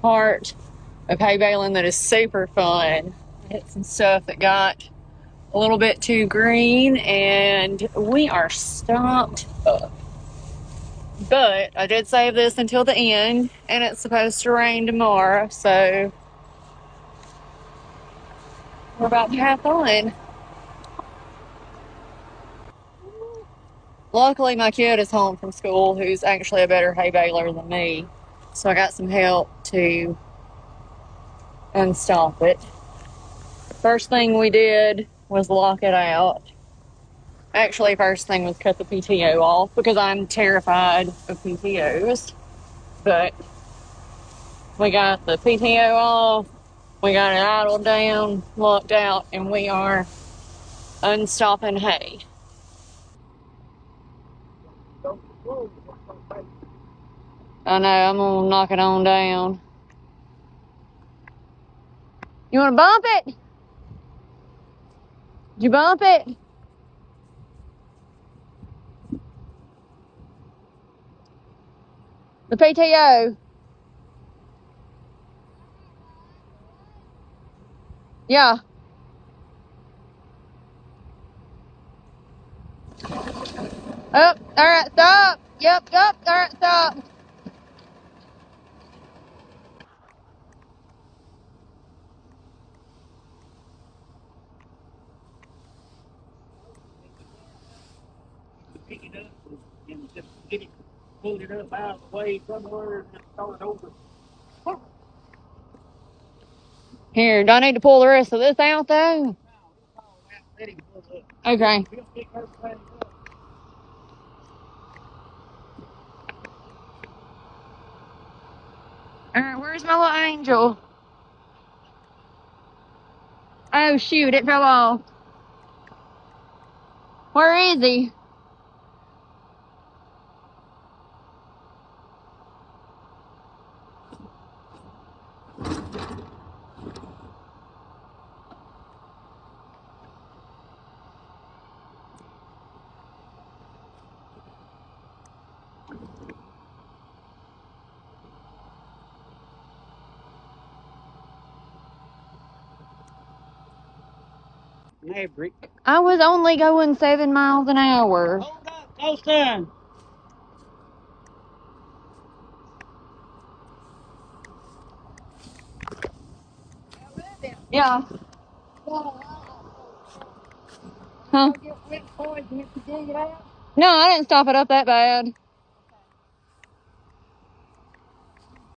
part of hay baling that is super fun. I hit some stuff that got a little bit too green and we are stopped up. But I did save this until the end and it's supposed to rain tomorrow, so we're about to have fun. Luckily, my kid is home from school who's actually a better hay baler than me, so I got some help to unstop it. First thing we did was lock it out. Actually, first thing was cut the PTO off because I'm terrified of PTOs. But we got the PTO off, we got it idled down, locked out, and we are unstopping hay. I know, I'm gonna knock it on down. You wanna bump it? Did you bump it? The PTO. Yeah. Oh, alright, stop. Yep, alright, stop. Pick it up and just get it, pull it up out of the way somewhere and start over. Here, do I need to pull the rest of this out though? Let him pull it up. Okay. We'll pick her thing up. Alright, where's my little angel? Oh shoot, it fell off. Where is he? Maverick. I was only going 7 miles an hour. Hold up, close down. Yeah. Huh? No, I didn't stop it up that bad.